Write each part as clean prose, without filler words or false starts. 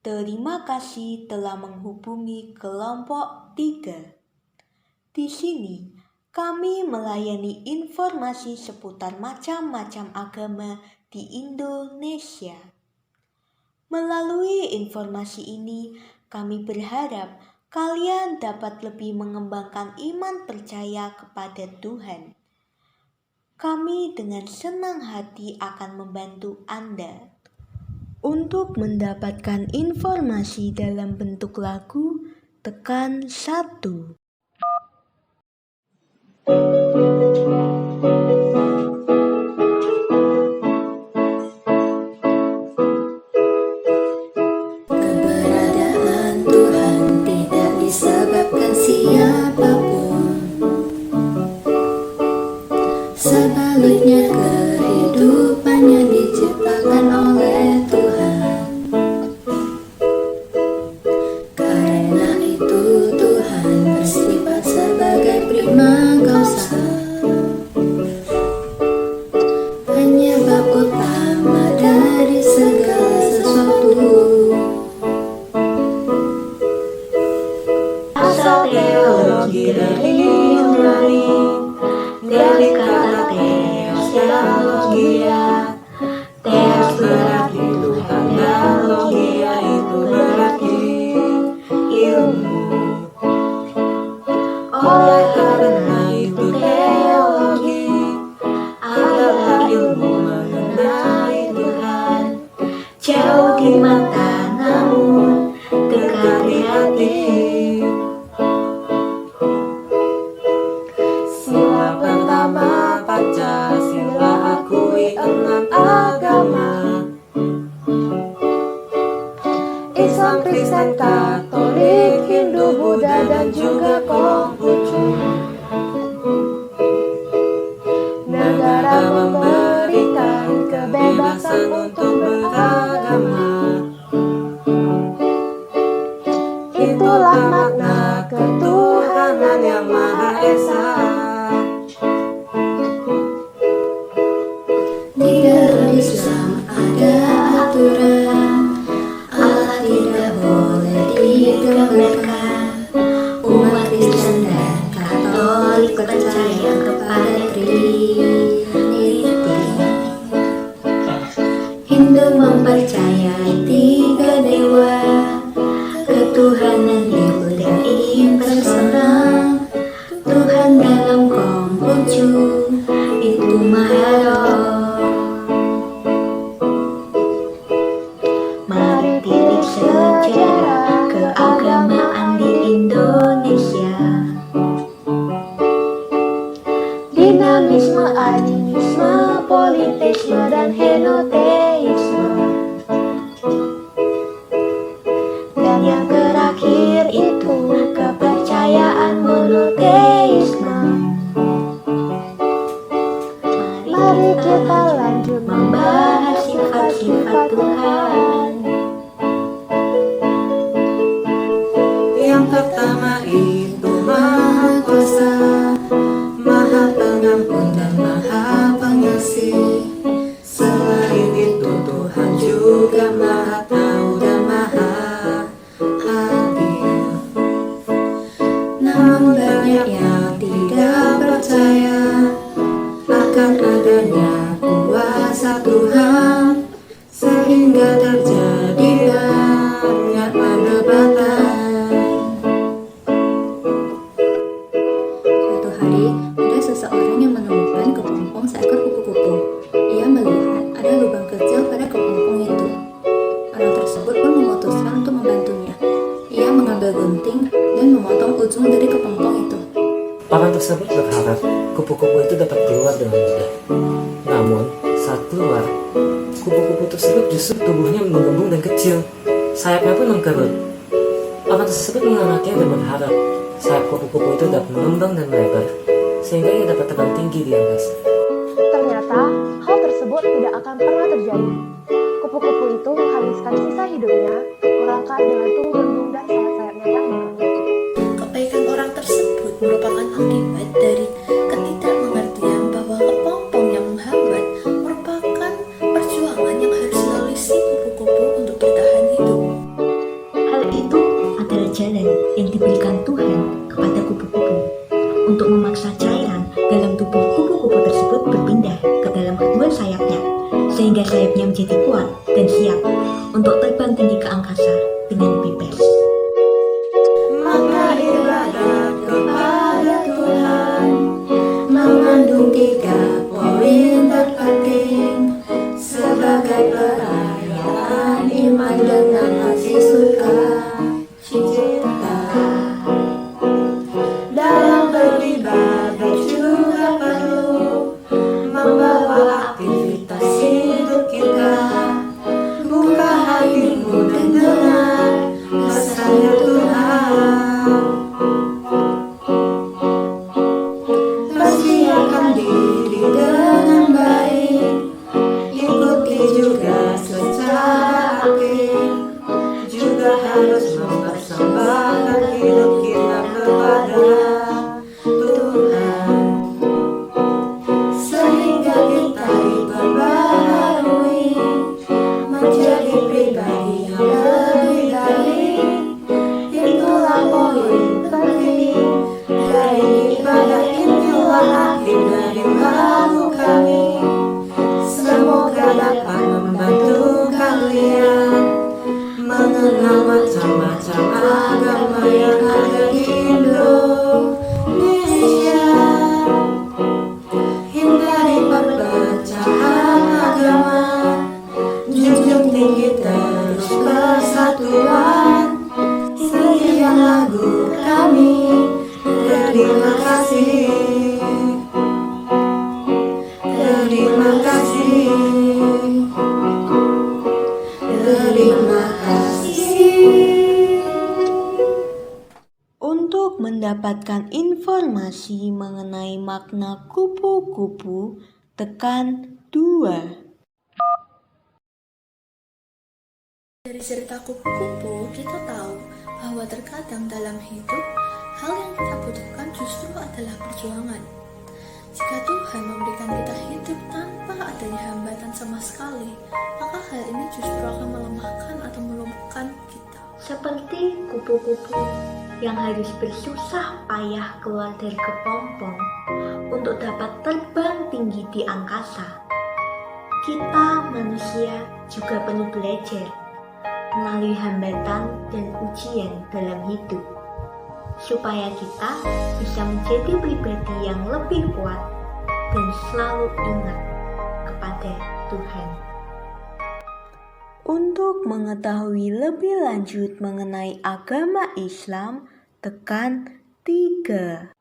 Terima kasih telah menghubungi kelompok 3. Di sini, kami melayani informasi seputar macam-macam agama di Indonesia. Melalui informasi ini, kami berharap kalian dapat lebih mengembangkan iman percaya kepada Tuhan. Kami dengan senang hati akan membantu Anda. Untuk mendapatkan informasi dalam bentuk lagu, tekan 1. Keberadaan Tuhan tidak disebabkan siapapun. Sebaliknya kehidupannya diciptakan oleh Tuhan. Karena itu Tuhan bersifat sebagai prima causa, penyebab utama dari segala sesuatu. Asal teologi dari Yunani, dari kata theos dan logia. Theos berarti Tuhan dan logia itu berarti ilmu. Oleh karena itu teologi adalah ilmu mengenai Tuhan. Jauh di mata namun dekat di hati. Sila pertama Pancasila akui 6 agama: Islam, Kristen, Katolik, Hindu, Buddha, dan juga Konghucu. Negara memberikan kebebasan untuk beragama. Itulah makna ketuhanan yang Maha Esa. Di dalam Islam ada aturan, Allah tidak boleh digambarkan. Umat Kristen dan Katolik percaya kepada Trinity. Hindu mempercayai 3 dewa, ketuhanan di Buddha impersonal. Tuhan dalam Konghucu itu Maharo. Mari tilik sejarah keagamaan di Indonesia. Dinamisme, animisme, politisme, dan henoteisme. Dan yang terakhir itu kepercayaan monoteisme. Mari kita lanjut membahas sifat-sifat Tuhan. Yang pertama itu Maha Kuasa, Maha Pengampun, dan Maha Pengasih. Selain itu Tuhan juga Maha Tahu dan Maha Adil. Namun banyak yang tidak percaya akan adanya kuasa Tuhan, sehingga terjadi banyak perdebatan. Suatu hari, ada seseorang yang menemukan kepompong seekor kupu-kupu. Ia melihat ada lubang kecil pada kepompong itu. Orang tersebut pun memutuskan untuk membantunya. Ia mengambil gunting dan memotong ujung dari kepompong itu. Orang tersebut berharap kupu-kupu itu dapat keluar dengan mudah. Namun, saat keluar, kupu-kupu tersebut justru tubuhnya menggembung dan kecil. Sayapnya pun mengkerut. Orang tersebut mengamatinya dan berharap sayap kupu-kupu itu dapat mengembang dan melebar, sehingga ia dapat terbang tinggi di angkasa. Ternyata hal tersebut tidak akan pernah terjadi. Kupu-kupu itu menghabiskan sisa hidupnya melangkah dengan tunggung dan sayap-sayapnya yang megah. Kebaikan orang tersebut merupakan akibat dari ketidakmengertian bahwa kepompong yang menghambat merupakan perjuangan yang harus dilalui si kupu-kupu untuk bertahan hidup. Hal itu adalah jalan yang diberikan Tuhan kepada kupu-kupu untuk memaksa cairan dalam tubuh kupu-kupu tersebut berpindah ke dalam kedua sayapnya, sehingga sayapnya menjadi kuat dan siap untuk terbang tinggi ke angkasa dengan bebas. Maka ibadah kepada Tuhan mengandung 3 poin terpenting sebagai perayaan iman dengan hati suka cita. Dalam beribadah juga perlu membawa aktivitas hidup kita. Buka hatimu dan dengar pesannya Tuhan. Persiapkan diri dengan baik, ikuti juga secara aktif. Juga harus mempersembahkan hidup kita kepada Tuhan, sehingga kita diperbaharui menjadi pribadi yang lebih baik. Itulah poin penting dari ibadah, inilah akhir dari lagu kami. Semoga dapat membantu kalian mengenal macam-macam agama yang ada di Indonesia. Hindari perpecahan agama, junjung tinggi terus persatuan. Sekian lagu kami, terima kasih. Terima kasih. Terima kasih. Untuk mendapatkan informasi mengenai makna kupu-kupu, tekan 2. Dari cerita kupu-kupu, kita tahu bahwa terkadang dalam hidup, hal yang kita butuhkan justru adalah perjuangan. Jika Tuhan memberikan kita hidup tanpa adanya hambatan sama sekali, maka hal ini justru akan melemahkan atau melumpuhkan kita. Seperti kupu-kupu yang harus bersusah payah keluar dari kepompong untuk dapat terbang tinggi di angkasa. Kita manusia juga perlu belajar melalui hambatan dan ujian dalam hidup, supaya kita bisa menjadi pribadi yang lebih kuat dan selalu ingat kepada Tuhan. Untuk mengetahui lebih lanjut mengenai agama Islam, tekan 3.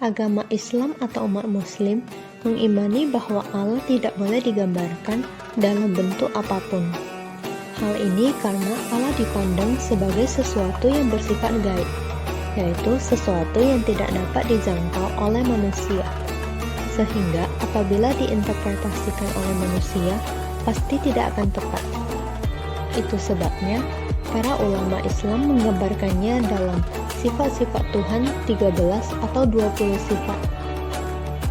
Agama Islam atau umat Muslim mengimani bahwa Allah tidak boleh digambarkan dalam bentuk apapun. Hal ini karena Allah dipandang sebagai sesuatu yang bersifat gaib, yaitu sesuatu yang tidak dapat dijangkau oleh manusia. Sehingga apabila diinterpretasikan oleh manusia, pasti tidak akan tepat. Itu sebabnya para ulama Islam menggambarkannya dalam sifat-sifat Tuhan 13 atau 20 sifat.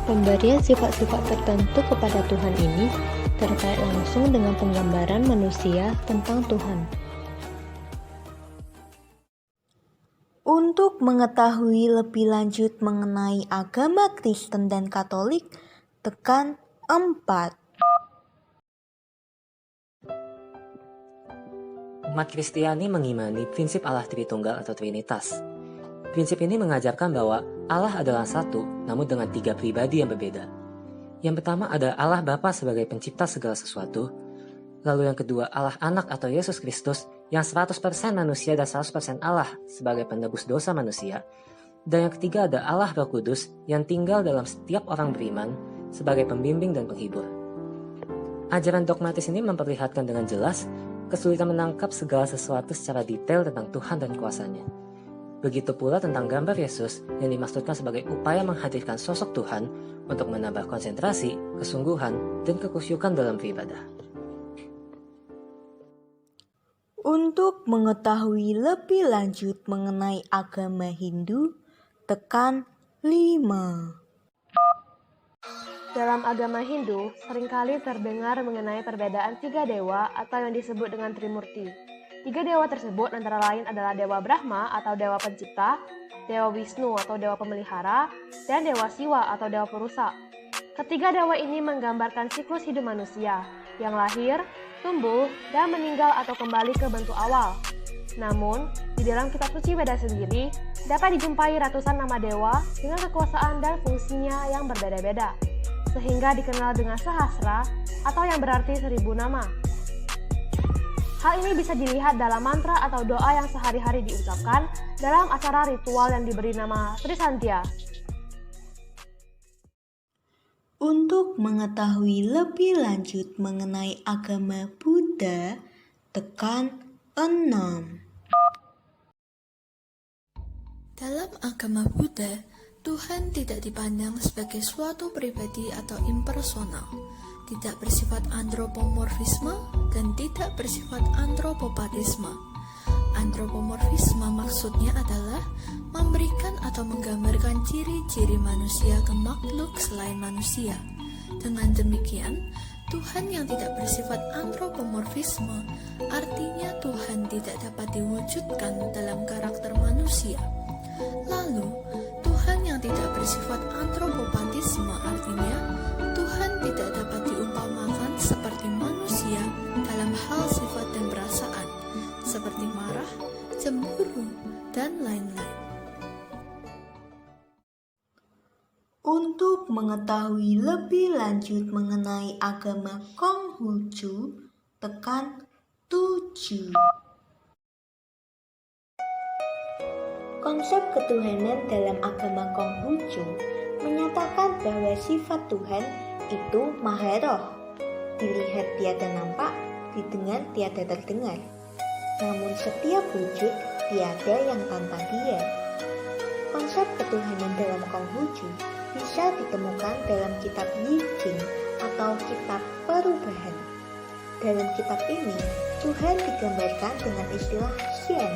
Pemberian sifat-sifat tertentu kepada Tuhan ini terkait langsung dengan penggambaran manusia tentang Tuhan. Untuk mengetahui lebih lanjut mengenai agama Kristen dan Katolik, tekan 4. Umat Kristiani mengimani prinsip Allah Tritunggal atau Trinitas. Prinsip ini mengajarkan bahwa Allah adalah satu, namun dengan 3 pribadi yang berbeda. Yang pertama ada Allah Bapa sebagai pencipta segala sesuatu. Lalu yang kedua Allah Anak atau Yesus Kristus yang 100% manusia dan 100% Allah sebagai penebus dosa manusia. Dan yang ketiga ada Allah Roh Kudus yang tinggal dalam setiap orang beriman sebagai pembimbing dan penghibur. Ajaran dogmatis ini memperlihatkan dengan jelas kesulitan menangkap segala sesuatu secara detail tentang Tuhan dan kuasanya. Begitu pula tentang gambar Yesus yang dimaksudkan sebagai upaya menghadirkan sosok Tuhan untuk menambah konsentrasi, kesungguhan, dan kekusyukan dalam beribadah. Untuk mengetahui lebih lanjut mengenai agama Hindu, tekan 5. Dalam agama Hindu, seringkali terdengar mengenai perbedaan 3 dewa atau yang disebut dengan Trimurti. 3 dewa tersebut antara lain adalah Dewa Brahma atau Dewa Pencipta, Dewa Wisnu atau Dewa Pemelihara, dan Dewa Siwa atau Dewa Perusak. Ketiga dewa ini menggambarkan siklus hidup manusia, yang lahir, tumbuh, dan meninggal atau kembali ke bentuk awal. Namun, di dalam kitab suci Weda sendiri, dapat dijumpai ratusan nama dewa dengan kekuasaan dan fungsinya yang berbeda-beda, sehingga dikenal dengan Sahasra atau yang berarti 1000 nama. Hal ini bisa dilihat dalam mantra atau doa yang sehari-hari diucapkan dalam acara ritual yang diberi nama Trisantya. Untuk mengetahui lebih lanjut mengenai agama Buddha, tekan 6. Dalam agama Buddha, Tuhan tidak dipandang sebagai suatu pribadi atau impersonal, tidak bersifat antropomorfisme dan tidak bersifat antropopatisme. Antropomorfisme maksudnya adalah memberikan atau menggambarkan ciri-ciri manusia ke makhluk selain manusia. Dengan demikian, Tuhan yang tidak bersifat antropomorfisme artinya Tuhan tidak dapat diwujudkan dalam karakter manusia. Lalu, Tuhan yang tidak bersifat antropopatisme artinya Tuhan tidak dapat diumpamakan seperti manusia dalam hal sifat dan perasaan, seperti marah, cemburu, dan lain-lain. Untuk mengetahui lebih lanjut mengenai agama Konghucu, tekan 7. Konsep ketuhanan dalam agama Konghucu menyatakan bahwa sifat Tuhan itu Maha Roh, dilihat tiada nampak, didengar tiada terdengar. Namun setiap wujud tiada yang tanpa Dia. Konsep ketuhanan dalam Konghucu bisa ditemukan dalam kitab Yi Ching atau kitab perubahan. Dalam kitab ini, Tuhan digambarkan dengan istilah Shen,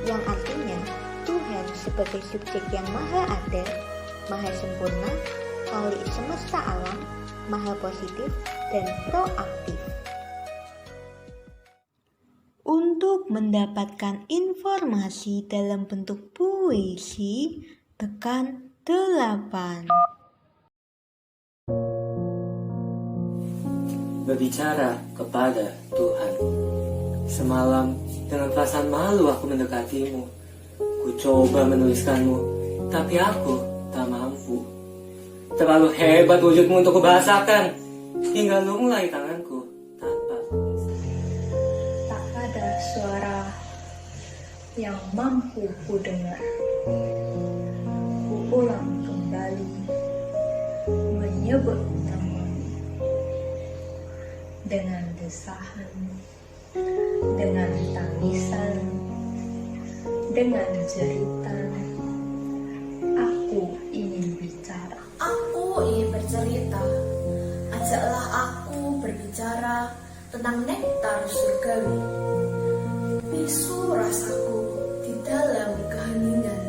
yang artinya Tuhan sebagai subjek yang maha ada, maha sempurna, khalik semesta alam, maha positif, dan proaktif. Untuk mendapatkan informasi dalam bentuk puisi, tekan 8. Berbicara kepada Tuhan. Semalam, dengan perasaan malu aku mendekatimu. Ku coba menuliskanmu, tapi aku tak mampu. Terlalu hebat wujudmu untuk kubahasakan, hingga lunglai tanganku tanpa tulisan. Tak ada suara yang mampu ku dengar. Ku ulang kembali menyebut namamu dengan desahan, dengan tangisan, dengan jeritan. Aku ingin bicara. Aku ingin bercerita. Ajaklah aku berbicara tentang nektar surgawi. Bisu rasaku di dalam keheningan,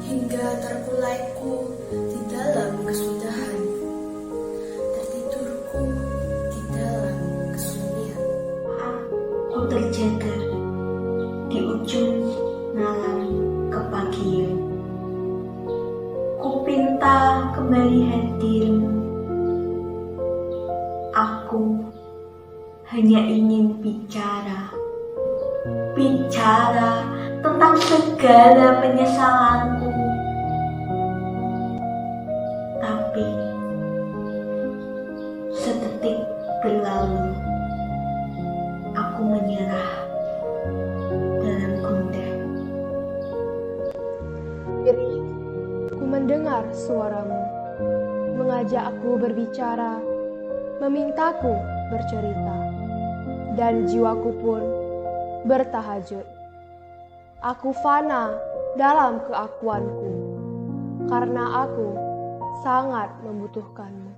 hingga terkulaiku di dalam kesudahan, tertidurku di dalam kesunyian. Aku terjaga di ujung malam kepagian. Ku pinta kembali hadirmu. Aku hanya ingin bicara tentang segala penyesalanku. Tapi sedetik berlalu, aku menyerah dalam gundah. Iri, ku mendengar suaramu, mengajak aku berbicara, memintaku bercerita, dan jiwaku pun bertahajud. Aku fana dalam keakuanku, karena aku sangat membutuhkanmu.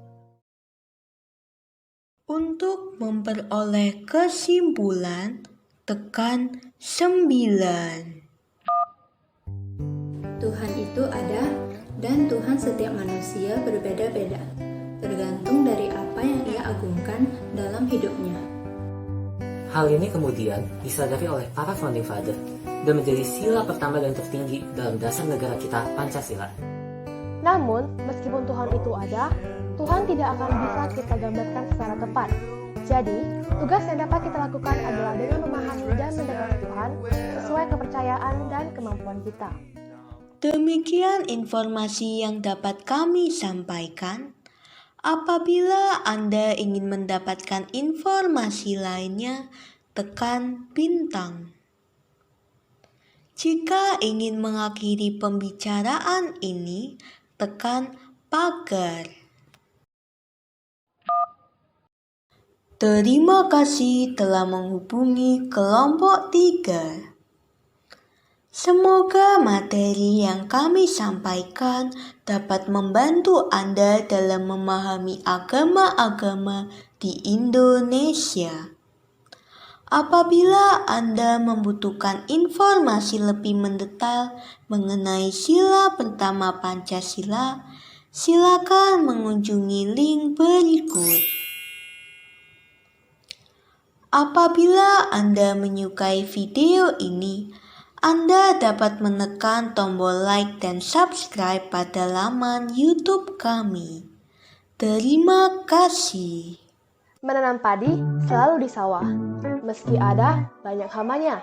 Untuk memperoleh kesimpulan, tekan 9. Tuhan itu ada, dan Tuhan setiap manusia berbeda-beda, tergantung dari apa yang ia agungkan dalam hidupnya. Hal ini kemudian disadari oleh para founding father dan menjadi sila pertama dan tertinggi dalam dasar negara kita, Pancasila. Namun, meskipun Tuhan itu ada, Tuhan tidak akan bisa kita gambarkan secara tepat. Jadi, tugas yang dapat kita lakukan adalah dengan memahami dan mendengar Tuhan sesuai kepercayaan dan kemampuan kita. Demikian informasi yang dapat kami sampaikan. Apabila Anda ingin mendapatkan informasi lainnya, tekan bintang. Jika ingin mengakhiri pembicaraan ini, tekan pagar. Terima kasih telah menghubungi kelompok 3. Semoga materi yang kami sampaikan dapat membantu Anda dalam memahami agama-agama di Indonesia. Apabila Anda membutuhkan informasi lebih mendetail mengenai sila pertama Pancasila, silakan mengunjungi link berikut. Apabila Anda menyukai video ini, Anda dapat menekan tombol like dan subscribe pada laman YouTube kami. Terima kasih. Menanam padi selalu di sawah, meski ada banyak hamanya.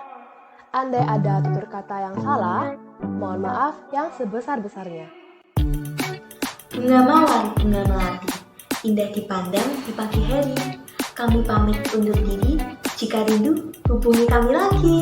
Andai ada tutur kata yang salah, mohon maaf yang sebesar-besarnya. Bunga mawar, bunga melati, indah dipandang di pagi hari. Kami pamit undur diri, jika rindu hubungi kami lagi.